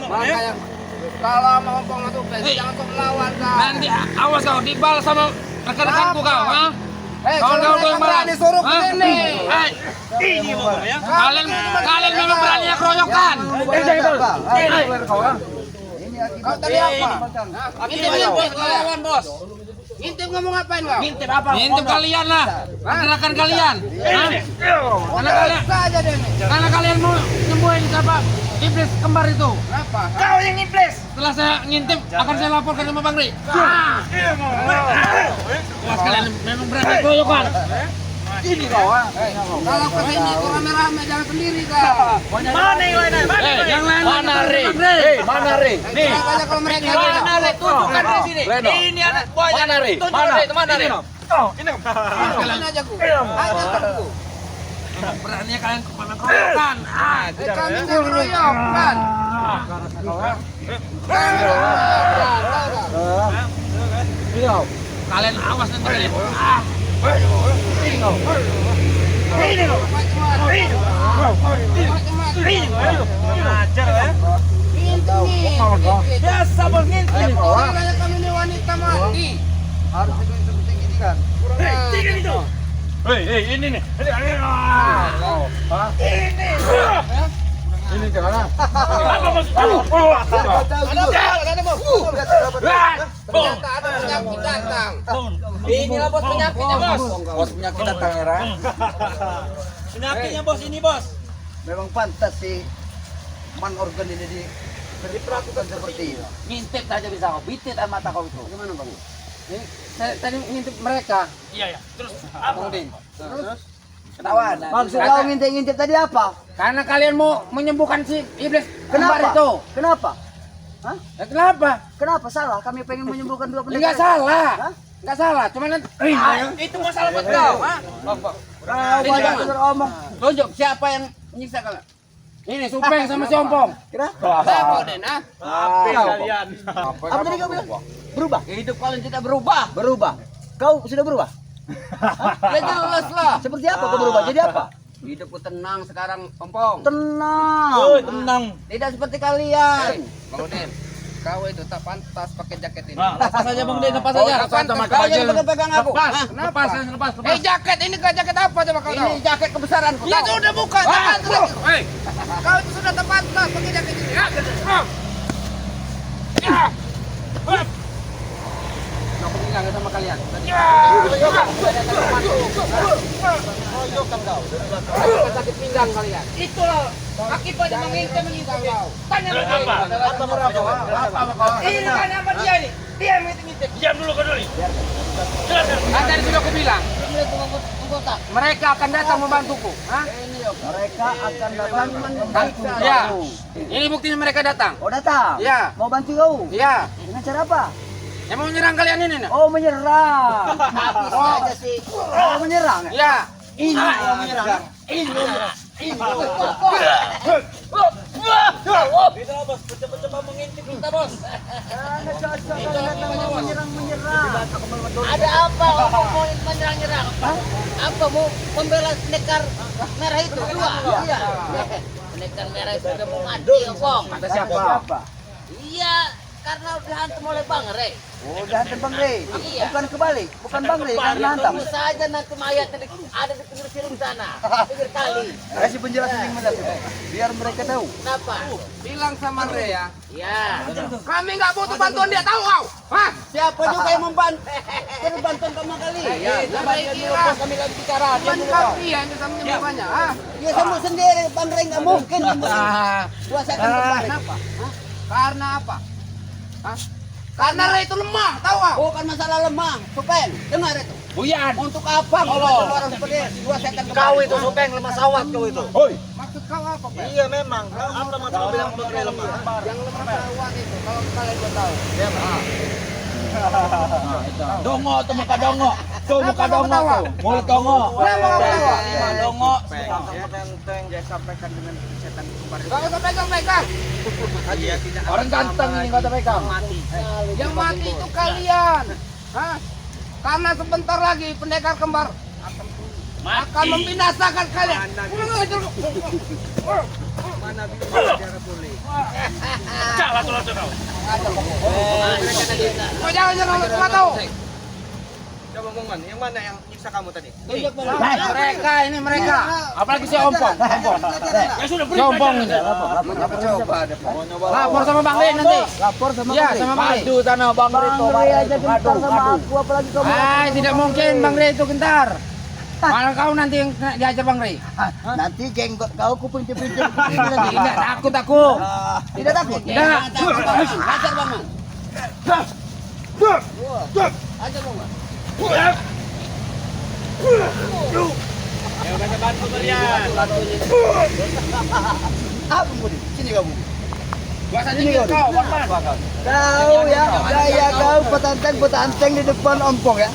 Makanya kalau mau ngomong itu jangan sok lawan kau. Nanti awas kau dibalas sama rekan-rekanku kau, ha? Kawan-kawan yang berani suruh ke sini. Ini mau ya. Kalian memang berani keroyokan. Kau tadi apa? Ngintip bos, lawan bos. Ngintip ngomong apain kau? Ngintip apa? Ngintip kalian lah, rekan kalian. Saja deh. Karena kalian mau nyembuhin siapa? Iblis kembar itu. Kenapa? Kau yang iblis. Setelah saya ngintip, akan saya laporkan sama Bang Ri. Wah, kalian memang berani keroyokan. Ini kau ah. Kalau ke sini kau rame-rame jangan sendiri kau. Mana yang lain? Yang lain Mana Ri? Mana Ri? Nih. Kalau mereka Mana Ri? Tunjukkan di sini. Ini anak buahnya. Mana Ri? Mana Ri? Oh, ini. kalian aja ku. Aja ku. Berani kalian kemana keroyokan. Kami nggak keroyokan. Kalian awas nanti kalian. Ngajar ya. Biasa bos ngintip. Kami ini wanita mati. Harus seperti ini kan. Hei, ini nih. Ini gimana? Apa bos? Ternyata ada penyakit datang. Inilah bos penyakitnya bos. Bos penyakit datang era. Penyakitnya bos ini bos. Memang pantas sih man organ ini diperlakukan seperti ini. Ngintip saja bisa kau, bitit mata kau itu. Gimana Bang? Ini saya tadi ngintip mereka. Iya ya. Terus Bang Din. Terus ketahuan. Maksud kau ngintip-ngintip tadi apa? Karena kalian mau menyembuhkan si iblis kembar Kenapa? itu. Kenapa? Kenapa? Kenapa salah? Kami pengen menyembuhkan dua pendekar. Enggak salah. Hah? Enggak salah, cuman nanti itu masalah buat kau, ha? Banyak beromong. tunjuk siapa yang menyiksa kalian. Ini Supeng sama si Ompong. Kenapa? Siapa Den? Apa kalian? Apa tadi kau bilang? Berubah? Hidup kalian tidak berubah. Berubah. Kau sudah berubah? Ya jelas lah. Seperti apa kau berubah? Jadi apa? Hidupku tenang sekarang, Ompong. Tenang. Tenang. Tidak seperti kalian. Bang Den, kau itu tak pantas pakai jaket ini. Lepas saja Bang Den, lepas saja. Kau jangan pegang aku. Lepas, lepas. Jaket ini ke jaket apa coba kau tahu? Ini jaket kebesaranku. Ya sudah buka, jangan terus. Hei. Kau itu sudah tak pantas pakai jaket ini. Aku bilang sama kalian. Tadi. Sakit pinggang kalian. Itulah akibat yang mengintip kau. Tanya apa? Ini kan apa dia ini? Dia mengintip. Diam dulu kau dulu. Kan tadi sudah aku bilang. Mereka akan datang membantuku. Hah? Mereka akan datang membantu. Ya. Ini buktinya mereka datang. Oh datang? Ya. Mau bantu kau? Ya. Dengan cara apa? Yang mau menyerang kalian ini nah. Oh menyerang. Oh, sih. Oh menyerang. Ya. Ini yang menyerang. Kita bos, coba mengintip kita bos. Karena cocok datang mau menyerang. Ada apa kamu mau menyerang-nyerang? Apa mau membela pendekar merah itu? Dua. Iya. Pendekar merah itu sudah mau mati, Kong. Kata siapa? Iya, karena udah hantam oleh Bang Rey. Oh udah hantam Bang Rey. Iya. Bukan kebalik. Bukan Bang Rey karena hantam. Tunggu saja nanti mayatnya ada di pinggir siring sana, pinggir kali. Kasih penjelasan yang benar. Biar mereka tahu. Kenapa? Bilang sama Rea, Ya. kami nggak butuh bantuan dia, tahu kau? Hah? Siapa juga yang membantu? Beri bantuan kamu kali. Ya, Coba saya dia kira kami lagi bicara. Dia cuma dulu. kami yang bisa menyembuhkannya. Hah? Dia sembuh sendiri, Bang Rey nggak mungkin. Dua saya akan kembali. Kenapa? Hah? Karena apa? Hah? Karena Rea itu lemah, tahu kau? Bukan masalah lemah, Supeng. Dengar itu. Buyan. Untuk apa kalau orang seperti dua setan Kau itu Supeng lemah sawat kau itu. Maksud kau apa, Pak? Iya memang. Apa masalah bilang Supeng lemah? Yang lemah sawat itu, kalau kalian udah tahu. Dongo tuh muka dongo. Tuh muka Kenapa dongo kau tahu? tuh. Mulut dongo. Kenapa kau tahu? Muka dongo. Tenteng dia sampaikan dengan setan kembar itu. Gak usah pegang-pegang. Orang ganteng ini kata pegang. Yang mati itu kalian. Hah? Karena sebentar lagi pendekar kembar akan membinasakan kalian. Mana bisa bicara boleh? Kau jangan nyerang semua tahu. Coba Bang, yang mana yang nyiksa kamu tadi? Mereka ini mereka. Apalagi si Ompong. Ya sudah Si Ompong ini. Lapor sama Bang Rey nanti. Lapor sama Iya, sama Bang Rey. Aduh, tanah Bang Rito. Bang Rey aja gentar sama aku, apalagi kamu. Tidak mungkin Bang Rey itu gentar. Malah kau nanti yang diajar Bang Rey. Nanti jenggot kau ku pinjam-pinjam. Tidak takut aku. Tidak takut. Tidak. Ajar Bang Man. Ajar Bang Man. Apa Budi? Sini kamu. Bahasa tinggi kau, Bang. Kau ya, gaya kau petanteng di depan ompong ya.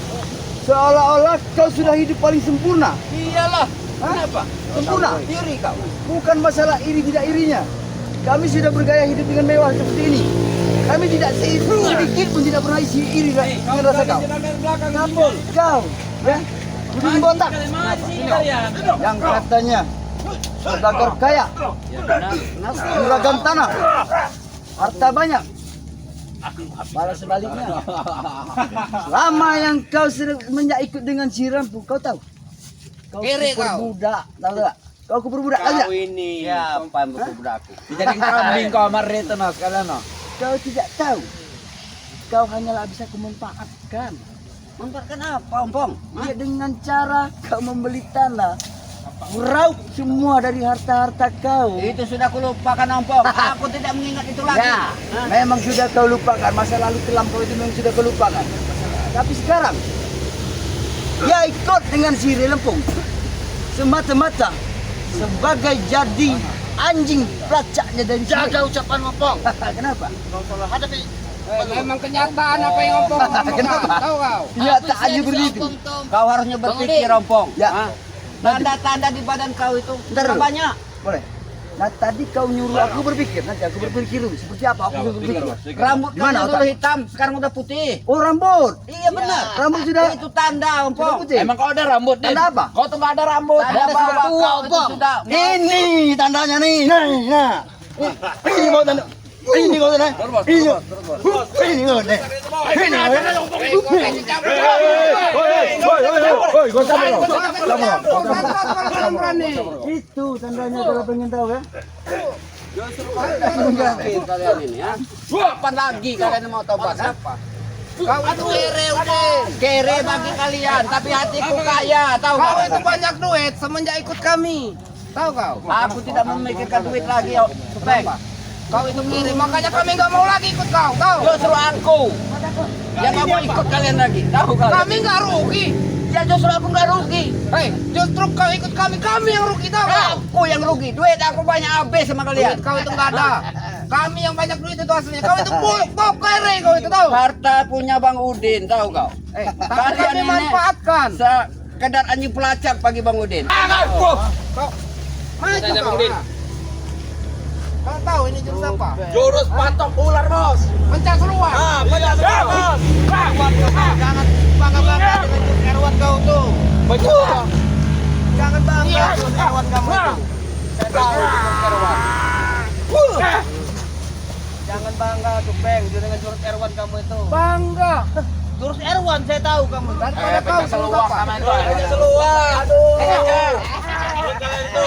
Seolah-olah kau sudah hidup paling sempurna. Iyalah. Kenapa? Sempurna. Iri kau. Bukan masalah iri tidak irinya. Kami sudah bergaya hidup dengan mewah seperti ini. Kami tidak sedikit pun tidak pernah isi iri dengan rasa kau. Namun kau, ya, Buding botak. Yang katanya saudagar kaya, juragan tanah, harta banyak. Malah sebaliknya. Lama yang kau semenjak ikut dengan si Rampu, kau tahu? Kau Kere kau. berbudak, tahu tak? Kau berbudak aja. ini. Ya, apa yang berbudak aku? Jadi kambing kau sama Rito no sekalian no. Kau tidak tahu. Kau hanyalah bisa kumanfaatkan. Manfaatkan apa, Ompong? Ya dengan cara kau membeli tanah, meraup semua dari harta-harta kau. Itu sudah kulupakan Ompong. Aku tidak mengingat itu lagi. Ya, memang sudah kau lupakan. Masa lalu kelam kau itu memang sudah kau lupakan. Tapi sekarang, dia ikut dengan si Lempung. Semata-mata sebagai jadi anjing pelacaknya dari sini. Jaga ucapan Ompong. Kenapa? Hadapi. Memang kenyataan apa yang Ompong ngomong. Kenapa? Tahu kau? Dia tak aja begitu. Kau harusnya berpikir, Ompong. Ya, Tanda-tanda di badan kau itu Ntar. banyak. boleh. Nah tadi kau nyuruh aku berpikir, nanti aku berpikir dulu. Seperti apa aku berpikir? Rambut Di mana kau dulu otak? hitam, sekarang udah putih. Oh rambut. Iya benar. Rambut sudah Itu tanda, sudah Ompong. putih. Emang kau ada rambut deh? Tanda apa? Kau tuh nggak ada rambut. Tanda Apa? sudah tua, Kau, itu sudah. Ini tandanya nih. Nah. Ini kau tanda. Ini kau tanda. Ini kau. Ini kau tanda. Ini itu tandanya kalau pengen tahu ya. Kalian ini ya. Kapan lagi kalian mau tobat? Apa? Kau itu kere udah. Kere bagi kalian, tapi hatiku kaya, tahu Kau kau? itu banyak duit semenjak ikut kami. Tahu kau? Aku tidak memikirkan duit lagi, Supeng. Kau itu kiri, makanya kami nggak mau lagi ikut kau. Tahu? Justru aku yang nggak mau ikut kalian lagi, tahu kalian? Kami nggak rugi. Ya justru aku nggak rugi. Hei, justru kau ikut kami yang rugi tahu kau? Aku yang rugi. Duit aku banyak habis sama kalian. Duit kau itu nggak ada. Kami yang banyak duit itu aslinya. Kau itu kau kere kau itu tahu? Harta punya Bang Udin, tahu kau? Tapi kami manfaatkan. Sekedar anjing pelacak bagi Bang Udin. Kau maju kau. Kau tahu ini jurus apa? Jurus patok ular bos. Pencak keluar. Banyak bos. Jangan bangga-bangga dengan jurus erwan kau tuh. Betul. Jangan bangga jurus erwan kamu itu. Saya tahu jurus erwan. Jangan bangga tuh Beng dengan jurus erwan kamu itu. Bangga. Jurus erwan saya tahu kamu. Daripada kau seluar sama itu. Seluar. Aduh. Itu.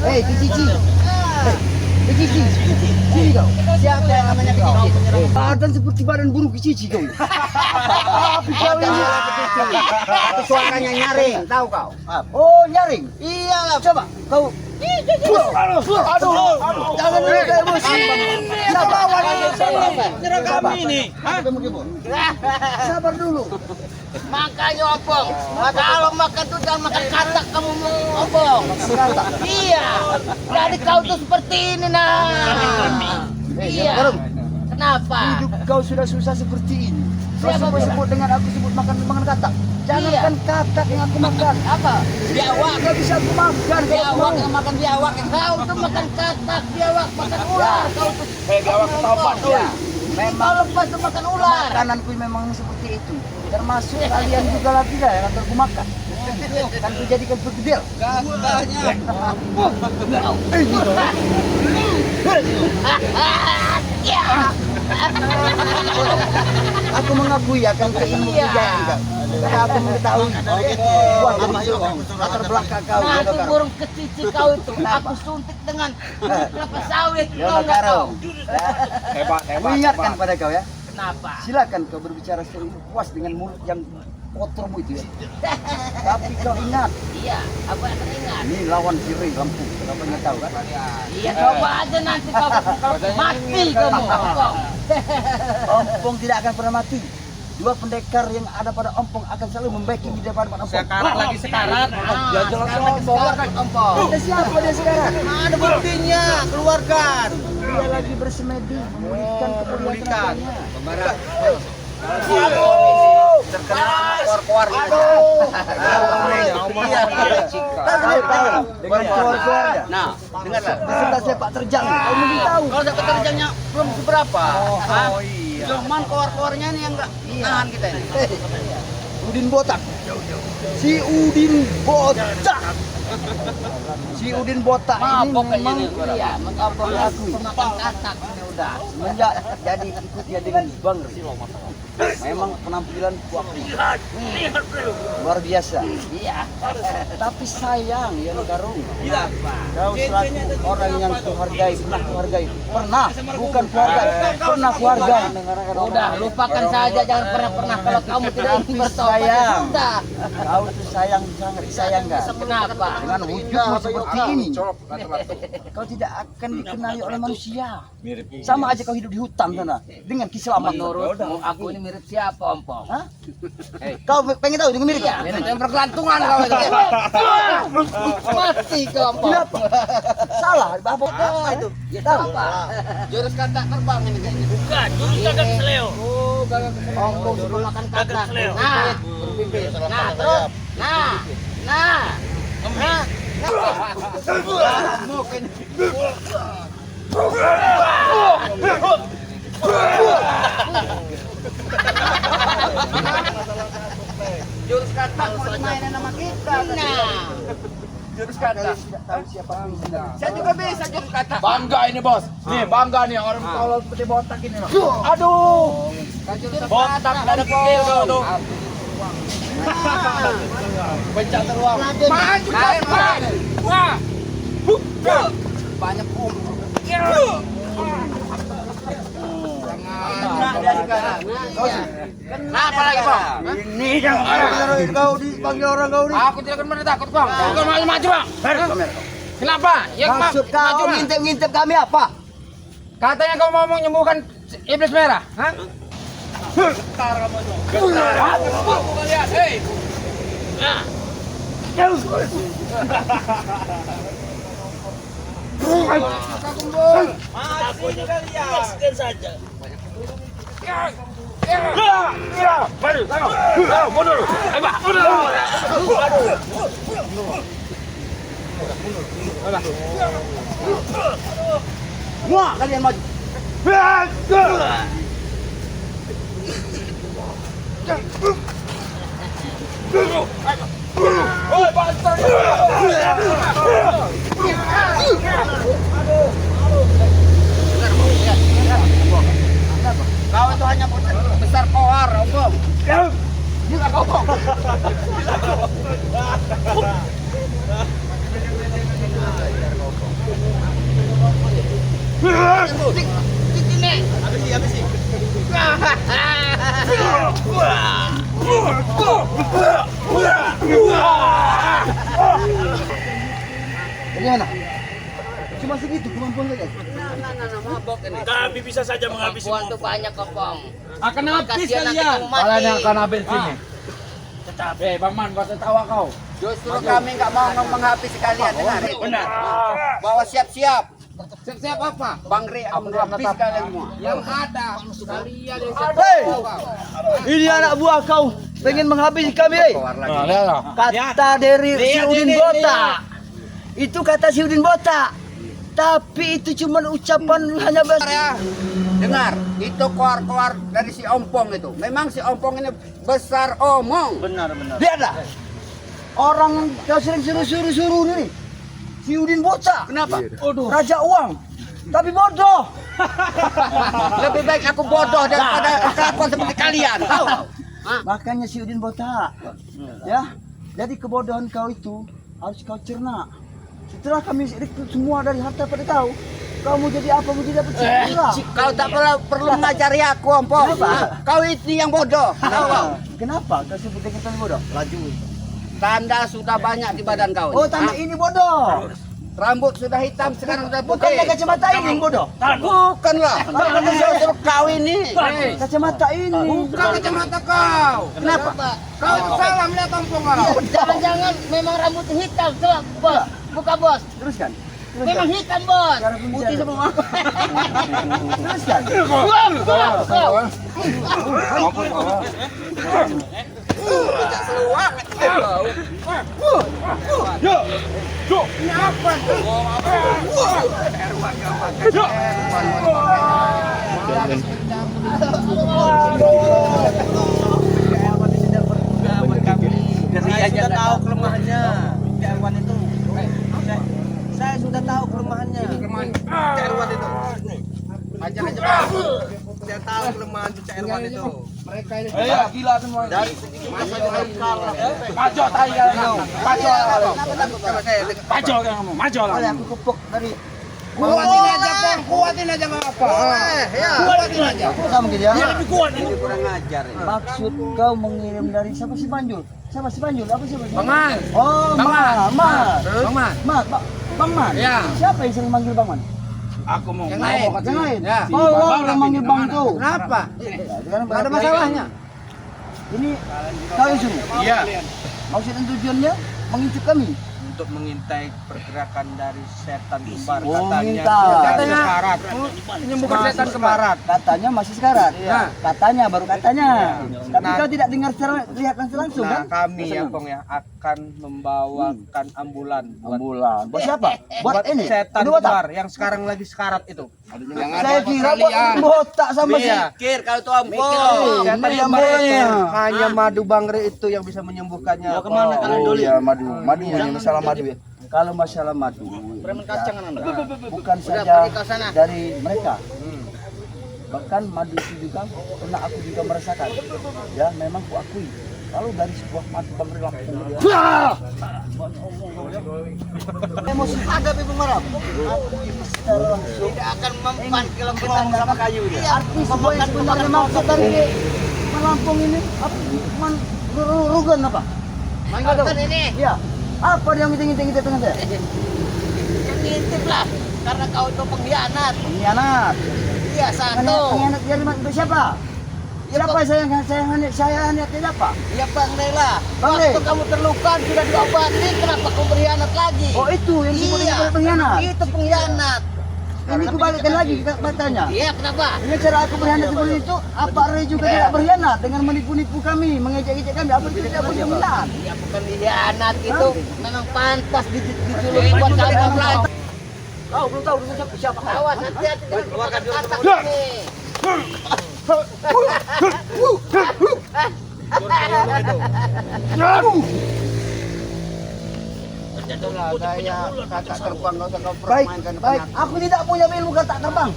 Hei, Kicici. Kicici. Sini kau. Siapa yang namanya Kicici? Badan seperti badan burung Kicici kau. Tapi kau ini. Itu suaranya nyaring, tahu kau? Oh, nyaring. Iyalah. Coba kau. Aduh. Jangan dulu kau emosi. Siapa lawan ini? Nyerang kami ini. Sabar dulu. Makanya Opong, kalau makan tuh jangan makan katak kamu Opong. Iya, jadi kau tuh seperti ini nah. Iya. Garung, Kenapa? hidup kau sudah susah seperti ini. Kau Siapa sebut dengan aku sebut makan katak. Jangankan katak yang aku makan. Apa? Biawak. Gak bisa aku makan. Biawak yang makan biawak. Kau tuh makan katak, biawak makan ular. Kau tuh Biawak ketopak tuh. memang lepas tuh makan ular. Makananku memang seperti itu. Termasuk kalian juga lah tidak yang akan aku makan. Kan ku jadikan pergedel. Gagahnya. Aku mengakui akan keilmu kejayaan kau. Karena aku mengetahui. Wah, latar belakang kau. Nanti burung kecici kau itu aku suntik dengan kelapa sawit. Ya Tahu nggak Karo. kau? Hebat, Aku ingatkan pada kau ya. Kenapa? Silakan kau berbicara puas dengan mulut yang kotormu itu ya. Tapi kau ingat, Iya, aku akan ingat. ini lawan Siri Lampung. Kau pernah tahu kan? Iya, coba aja nanti kau mati kamu. Ompong. Ompong tidak akan pernah mati. Dua pendekar yang ada pada Ompong akan selalu membacking di depan Ompong. Sekarat lagi sekarat. Ya jelas ompong. Ada siapa dia sekarang? Ada buktinya, keluarkan. Dia lagi bersemedi memulihkan kemuliaan tenaganya. Terkenal keluar-keluar. Dengan keluar-keluarnya. Nah, dengarlah. Beserta sepak terjang. Kau mungkin tahu. Kalau sepak terjangnya belum seberapa. Oh iya. Cuman keluar-keluarnya ini yang enggak nahan kita ini. Udin Botak. Si Udin Botak. Si Udin Botak ini memang Iya, mengapa aku makan katak ini udah. semenjak jadi ikutnya dengan Bang Ri. Memang penampilan kuakri. Luar biasa. Iya. Tapi sayang ya Karung. Kau selaku orang yang kuhargai, pernah bukan kuhargai, pernah kuhargai. Udah, lupakan saja, jangan pernah kalau kamu tidak ingin bertobat. Sayang. Sudah. Kau itu sayang sangat disayang kan? Kenapa? Dengan wujudmu seperti ini, kau tidak akan dikenali oleh manusia. Sama aja kau hidup di hutan sana dengan keselamatan. Menurutmu aku ini mirip siapa, Ompong? Hah? Kau pengen tahu dengan mirip ya? Ini pergelantungan kau itu. Mati kau, Ompong. Kenapa? Salah, apa itu? Ya tahu. Jurus kata terbang ini kayaknya. Bukan, jurus gagak seleo. Oh, gagak seleo. Ompong suka makan katak. Nah, nah, terus. Nah, nah. Nah. Jurus kata mau mainan sama kita. Nah. Jurus kata. Tidak tahu siapa Saya juga bisa jurus kata. Bangga ini bos. Nih bangga nih orang tolol seperti botak ini. Aduh. Botak ada kecil kau tuh. Pencak teruang. Maju kalian. Wah. Banyak Kenapa lagi bang? Ini yang kau dipanggil orang kau ini. Aku tidak akan pernah takut bang. Bukan maju bang. Kenapa? Yang Maksud kau ngintip-ngintip kami apa? Katanya kau mau menyembuhkan iblis merah. Hah? Kalian, hei. Semua kalian maju. Kau itu hanya besar kohar, Om. Gila kau, Om. Bagaimana? Cuma segitu kemampuan kalian. Kami bisa saja menghabisi Kemampuan tuh banyak, Ompong. Akan habis Kasihan nanti kalian. kamu mati. Kalian yang akan habis sini. Bang Man, kau tertawa kau. Justru kami nggak mau menghabisi kalian, dengar. Benar. Bahwa siap-siap. Siap-siap apa? Bang Ri akan menghabisi kalian semua. Yang ada kalian yang Hei, ini anak buah kau pengen menghabisi kami, hei. Kata dari si Udin Botak. Itu kata si Udin Botak. Tapi itu cuma ucapan hanya bahasa. ya. Dengar, itu keluar-keluar dari si Ompong itu. Memang si Ompong ini besar omong. Lihatlah. orang yang kau sering suruh ini, si Udin bocah. Kenapa? Raja uang, tapi bodoh. Lebih baik aku bodoh daripada kelakuan seperti kalian. Tahu? Makanya si Udin botak. Ya, jadi kebodohan kau itu harus kau cerna. Setelah kami rekrut semua dari harta pada kau, kau mau jadi apa? Mau jadi apa? Kau tak perlu mengajari aku, Ompong. Kau itu yang bodoh. Tahu kau? Kenapa kau sebut dengan bodoh? Laju. Tanda sudah banyak di badan kau. Oh, tanda ini bodoh. Rambut sudah hitam, sekarang sudah Bukan putih. kacamata ini yang bodoh. Bukanlah. Justru kau ini. Kacamata ini. Bukan kacamata kau. Kenapa? Kau itu salah melihat Ompong kau. Jangan-jangan memang rambut hitam, coba bos. Buka bos. Teruskan. Memang hitam bos. Putih semua. Teruskan. Saya sudah tahu kelemahannya. Erwan itu. Saya sudah tahu kelemahannya. Erwan itu. Ajar aja, Bang. Saya tahu kelemahan Erwan itu. Mereka ini Gila semua. dari segi masa dengan kalah. Maju tai kalian. Maju. Maju kan kamu. Maju lah. Aku kepok dari. Kuatin aja, Bang. Kuatin aja enggak apa. Ya. Kuatin aja. Sama gitu ya. Lebih kuat ini. Kurang ajar ya. Maksud kau mengirim dari siapa si Banjul? Siapa si Banjul? Apa siapa? Bang Man. Oh, Bang Man. Man. Bang Man. Bang Man. Ya. Siapa yang sering manggil Bang Man? Aku mau Yang lain. Yang lain. Ya. Oh, yang manggil Bang tuh. Kenapa? Enggak Ada masalahnya. Ini kau yang suruh. Iya. Maksud dan tujuannya mengincut kami. Untuk mengintai pergerakan dari setan kembar Oh, katanya. minta. Katanya sekarat. Menyembuhkan setan kembarat. Katanya masih sekarat. Iya. Katanya baru katanya. Tapi Nah. kau tidak dengar secara lihat langsung Nah, kan? kami ya Pong ya akan membawakan ambulan buat Ambulan. Buat siapa? Buat ini. setan Kedua tak? kembar yang sekarang lagi sekarat itu. Saya kira buat botak sama si. Iya. Mikir kalau itu Ompong. Setan Meriam kembar itu bolanya. hanya madu bangre itu yang bisa menyembuhkannya. Mau kemana kalian dulu? Ya madu ini masalah madu ya. Kalau masalah madu, Preman kacang kan Anda. bukan Udah, saja pergi ke sana. dari mereka. Bahkan madu itu juga pernah aku juga merasakan. Ya memang aku akui. Kalau dari sebuah madu Bang Lampung dia. Emosi ada Ibu Marap. Secara langsung Tidak akan mempan kalau kita ngomong sama kayu dia. Arti sebuah sebenarnya maksud dari Lampung ini apa? Rugen apa? mengatakan ini. Iya. Apa dia ngiting-ngiting kita tengah saya? Yang ngintip lah. Karena kau itu pengkhianat. Pengkhianat. Iya satu. Pengkhianat dari untuk siapa? Siapa saya hanya siapa? Ya Bang Rela. Bang Re. Waktu kamu terluka sudah diobati, kenapa kau berkhianat lagi? Oh itu yang disebut dengan pengkhianat. Itu pengkhianat. Ini kubalikkan lagi kita bertanya. Iya kenapa? Dengan cara aku berkhianat seperti itu, apa Ray juga tidak berkhianat dengan menipu-nipu kami, mengejek-ejek kami? Apa itu tidak berkhianat? Ya bukan pengkhianat itu. Memang pantas dijuluki buat kamu lah. Kau belum tahu dengan siapa? Awas hati-hati dengan kata-kata ini. Kata terbang enggak usah kau Baik, permainkan depan baik. aku. Aku tidak punya ilmu kata terbang.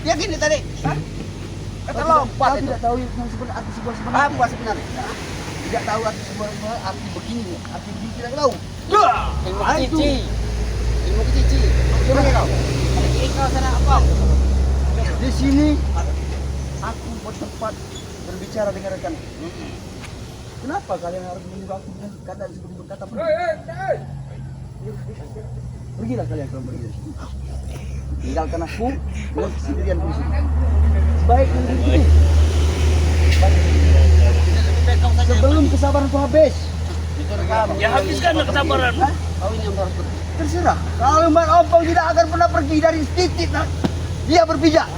Ya gini tadi. Kata lompat Kau itu. tidak tahu yang sebenarnya arti sebuah sebenarnya. Apa sebenarnya? Tidak tahu arti sebuah sebenarnya, arti begini, arti begini tidak tahu. Ilmu Ah, itu. cici. Ilmu cici. Coba kau. Kau sana apa? Di sini aku bertempat berbicara dengan rekan. Kenapa kalian harus menyuruh aku dengan kata disebut berkata pergi? Pergilah kalian kalau pergi. Tinggalkan aku dengan sendirian di sini. Sebaiknya begini. Sebelum kesabaranku habis. Ya habiskan kesabaran. Kau ini yang harus pergi. Terserah. Kalau Mbak Ompong tidak akan pernah pergi dari titik, nah, dia berpijak.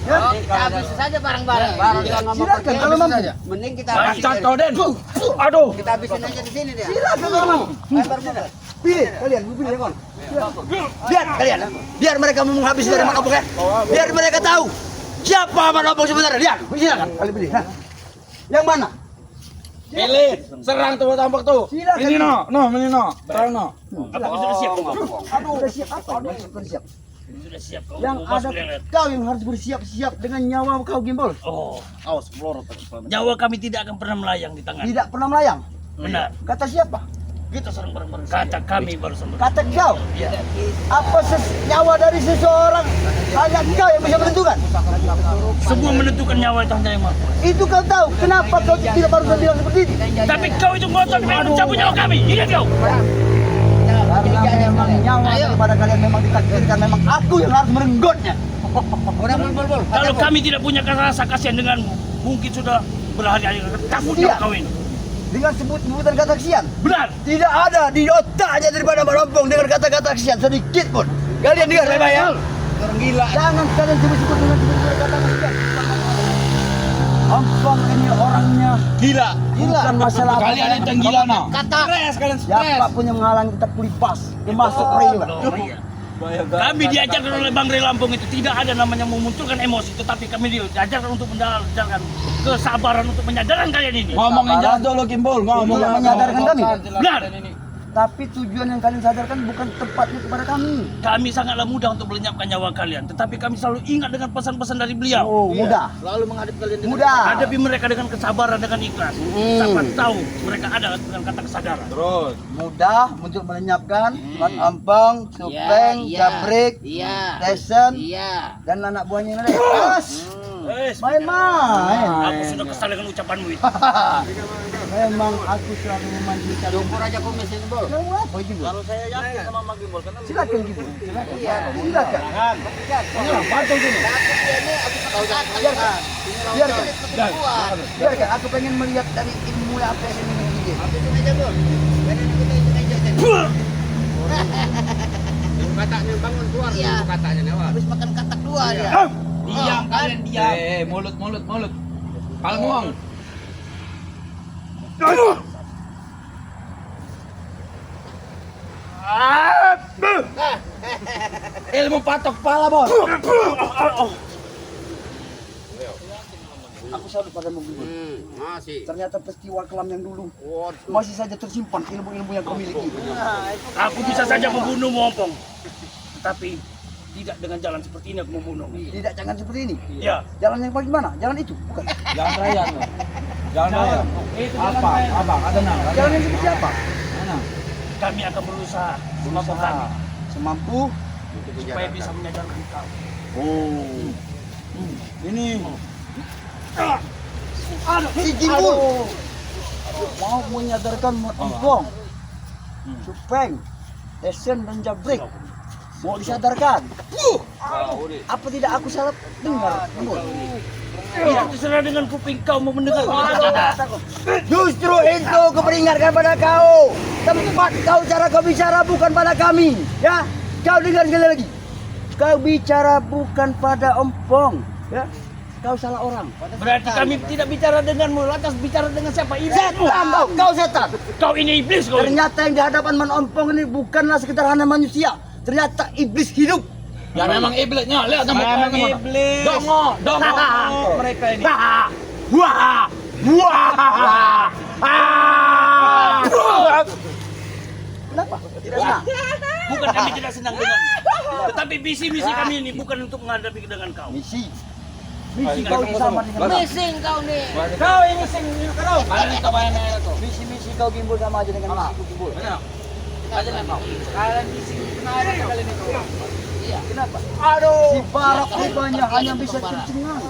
Ya? Oh, kita habisin saja bareng-bareng. Barang kita nggak mau Silakan, pergi, kalau habisin mampu. saja. Mending kita habisin Lancar dari- kau Den. Aduh. Kita habisin aja di sini dia. Silakan kalau mau. Lempar muka. Pilih kalian, pilih ya kawan. Biar kalian, biar mereka menghabisi dari Mbak Ompong ya. Biar mereka tahu siapa Mbak Ompong sebenarnya. Lihat, silakan kalian pilih. Nah, yang mana? Pilih, serang tuh tambak tuh. Silakan. Ini no. Terang no. Apakah sudah siap kau? Aduh, udah siap apa? Sudah siap. Sudah siap kau. Yang Bos ada Lelet. kau yang harus bersiap-siap dengan nyawa kau Gimbal. Oh, Awas pelorot tadi. nyawa kami tidak akan pernah melayang di tangan. Tidak pernah melayang. Benar. Kata siapa? Kita serang bareng-bareng. Kata kami baru sama. Kata kau. Ya. Apa nyawa dari seseorang hanya kau yang bisa menentukan? Semua menentukan nyawa itu hanya yang Maha Kuasa. Itu kau tahu. Kenapa kau tidak baru bilang seperti itu? Tapi kau itu ngotot pengen mencabut nyawa kami. Ingat kau? Karena memang nyawa daripada kalian memang ditakdirkan, memang aku yang harus merenggotnya. Kalau kami tidak punya rasa kasihan denganmu, mungkin sudah berhari-hari takut nyawa kau ini. Dengan sebutan kata kesian. Benar. Tidak ada di otaknya daripada merompong dengan kata-kata kesian sedikit pun. Kalian dengar baik-baik ya? Orang gila. Jangan kalian sebut-sebut dengan kata kesian. Ompong ini orangnya Gila. bukan masalah apa. Kalian itu yang gila no. Kata Kalian Siapapun yang menghalangi tetap kulipas. Termasuk Rewa. Iya. Kami diajarkan oleh Bang Rey Lampung itu tidak ada namanya memunculkan emosi, tetapi kami diajarkan untuk menjalankan kesabaran untuk menyadarkan kalian ini. Ngomongin jelas dulu Gimbal, ngomong Tidak menyadarkan kami. Benar. Tapi tujuan yang kalian sadarkan bukan tepatnya kepada kami. Kami sangatlah mudah untuk melenyapkan nyawa kalian, tetapi kami selalu ingat dengan pesan-pesan dari beliau. Oh, mudah. selalu menghadapi kalian dengan Mudah. Hadapi mereka dengan kesabaran, dengan ikhlas. Siapa tahu mereka ada dengan kata kesadaran. Terus. Mudah untuk melenyapkan Mat Ampang, Supeng, Jabrik, Iya. Tyson, Iya. dan anak buahnya yang lain. Mas, main-main. Aku sudah kesal dengan ucapanmu itu. Memang aku selalu memanggilkan. Jumpa aja kau mesin bol. Kamu apa itu? Kalau saya yakin sama Mang Gimbal karena Silakan gitu. Silakan. Silakan. Biarkan. Biarkan. Aku pengen melihat dari ilmu apa yang dimiliki dia. Katanya bangun keluar. Iya. Katanya nyawa. Habis makan katak dua dia. Diam kalian diam. Mulut. Palmuang. Ilmu patok kepala bos. Aku salut pada mobil. Masih. Ternyata peristiwa kelam yang dulu Waduh. masih saja tersimpan ilmu-ilmu yang kau miliki. aku bisa saja membunuhmu, Ompong. Tetapi tidak dengan jalan seperti ini aku membunuhmu. Tidak, jangan seperti ini. Ya, Jalan yang bagaimana? Jalan itu, bukan. Jangan raya no. Jangan raya. Apa? Abang ada nang. Jalan yang seperti apa? Mana? kami akan berusaha semampu kami Semampu. supaya bisa menyadarkan kau. Oh. Ini. Si Jimbul mau menyadarkan Mat Ampong, Supeng, Tyson dan Jabrik. Mau disadarkan. Apa tidak aku salah dengar? Jimbul? Ya, terserah dengan kuping kau mau mendengar kata-kata. Justru itu kuperingatkan pada kau. Tempat kau cara kau bicara bukan pada kami. Ya, kau dengar sekali lagi. Kau bicara bukan pada Ompong. Ya, kau salah orang. Berarti kami tidak bicara denganmu, lantas bicara dengan siapa? Iblismu. Setan, kau setan. Kau ini iblis kau. ini. Ternyata yang di hadapan Man Ompong ini bukanlah sekedar hanya manusia. Ternyata iblis hidup. Ya memang iblisnya. Lihat sama memang iblis. Dongo. Mereka ini. Wah! Wah! Kenapa? Tidak senang. Bukan kami tidak senang denganmu, tetapi misi-misi kami ini bukan untuk menghadapi dengan kau. Misi. Misi kau sama dengan Missing kau nih. kau ini sing kau. Kalian itu bayarnya itu. Misi Kau Gimbul sama aja dengan misiku Gimbul. Kalian isi kenapa kalian itu? Kenapa? Aduh. Si Barak rupanya hanya bisa tercengang.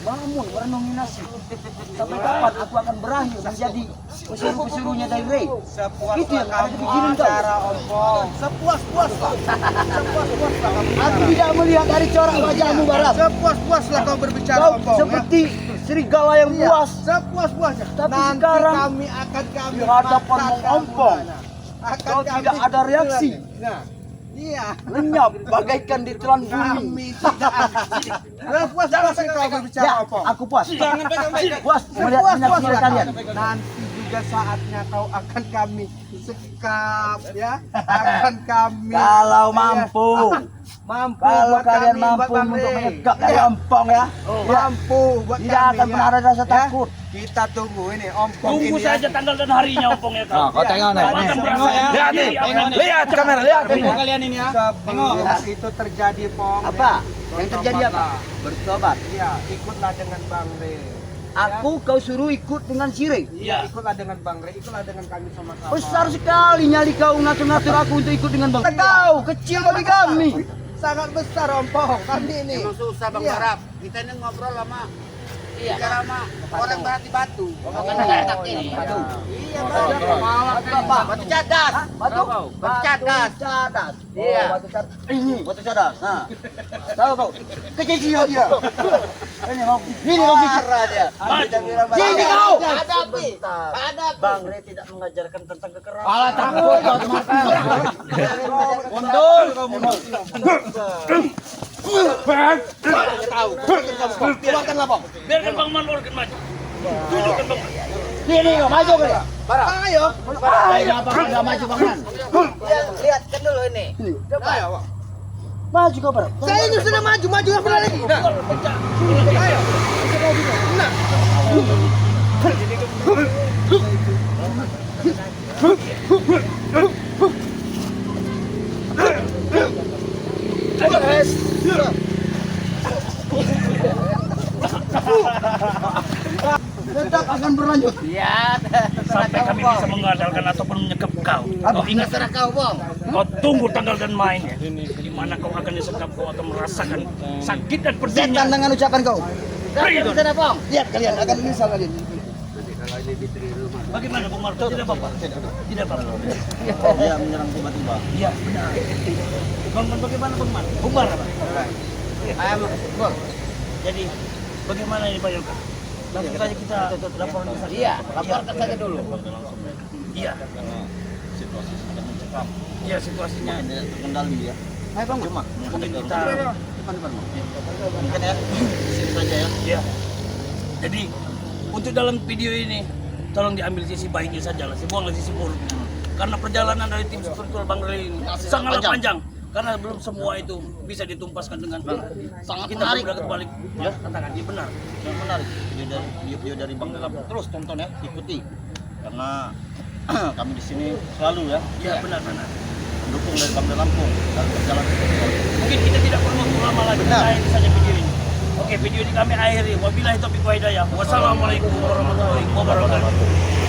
Bangun bernominasi. Sampai kapan aku akan berakhir menjadi pesuruh-pesuruhnya dari Rey? Itu yang ada di pikiran kau. Sepuas-puaslah. Sepuas-puaslah kamu. Aku tidak melihat dari corak wajahmu Barak. Sepuas-puaslah kau berbicara, Kau Ompong. seperti serigala yang puas. Sepuas-puasnya. Tapi Nanti sekarang kami akan di hadapan makan Mang Ompong, kamu. Akan kau kami tidak ada reaksi. Nah, iya. Lenyap bagaikan ditelan bumi. Kami tidak. Puas-puasnya kau berbicara, Ya, Ompong. aku puas. Puas melihat Puas-puaslah penyaksian kalian. Nanti juga saatnya kau akan kami sekap, ya. Akan kami. Kalau mampu. Mampu. Kalau buat kalian kami, mampu buat Bang untuk Rey. menyegap dari Ya. Ompong ya, Mampu buat tidak kami, akan ya. pernah ada rasa Ya. takut. Kita tunggu ini ompong Tunggu ini. saja tanggal dan harinya Ompong ya Nah, kau. kau tengok nih. Akan berasa Lihat nih. sendiri, Lihat kamera, lihat Tengok tengok. kalian ini ya. Sebelum itu terjadi Pong. Apa? Yang terjadi apa? Bertobat. Iya, ikutlah dengan Bang Re. Aku kau suruh ikut dengan Sire. Iya. Ikutlah dengan Bang Re, ikutlah dengan kami sama-sama. Besar sekali nyali kau ngatur-ngatur aku untuk ikut dengan Bang. Kau kecil bagi kami. Sangat besar ompong kami ini. Emang susah Bang Iya. Arab. Kita ini ngobrol lama. Iya. Bicara sama orang berarti batu. Makan enak ini. Iya, Bang. Batu cadas. Batu? Batu cadas. Cadas. Iya. Oh, batu cadas. Ini batu cadas. Nah. Tahu kau? Kecil dia. Ini mau Marah dia. Sini kau. Hadapi. Hadapi. Bang Re tidak mengajarkan tentang kekerasan. Pala takut kau teman. Mundur kau mundur. Keluarkanlah Bang. Biarkan Bang Man organ maju. Tunjukkan Bang Man. Sini kau maju kau. Ayo. Ayo apa enggak maju Bang Man? Lihatkan dulu ini. Ayo. Maju kau Bang. Saya ini sudah maju apa lagi? Nah. Ayo. Nah. Tetap akan berlanjut. Lihat. Sampai kami bisa mengandalkan ataupun menyekap kau. Kau ingat Terserah kau, Bang. kau tunggu tanggal dan mainnya. Di mana kau akan disekap, kau akan merasakan sakit dan pedihnya. Setan dengan ucapan kau. Freedom. Terserah, Bang. Lihat kalian akan menyesal kalian. Bagaimana Bung Marto? Tidak apa-apa. Tidak apa-apa. Dia menyerang tiba-tiba. Iya, benar. Bang Man, bagaimana Bang Man? Bubar apa? Jadi, bagaimana ini Pak Yoga? Langsung saja kita laporan ke sana. Iya, laporkan saja dulu. Iya. Situasi sedang mencekam. Iya, situasinya. Tidak terkendali ya. Ayo Bang. Cuma Mungkin kita mungkin ya. Sini saja ya. ya. Jadi, untuk dalam video ini tolong diambil sisi baiknya saja lah, buanglah sisi buruknya. Karena perjalanan dari tim spiritual Bang Re ini sangatlah panjang. Karena belum semua itu bisa ditumpaskan dengan Sangat kita menarik. berbalik kebalik. Ya, katakan dia benar. Yang menarik video dari Bang Dalam. Terus tonton ya, ikuti. Karena kami di sini selalu ya Ya, benar-benar. mendukung dari Bang Lampung dalam perjalanan spiritual. Mungkin kita tidak perlu waktu lama lagi. Kita akhiri saja video ini. Oke, video ini kami akhiri. Wabillahi taufiq wa hidayah. Wassalamualaikum warahmatullahi wabarakatuh.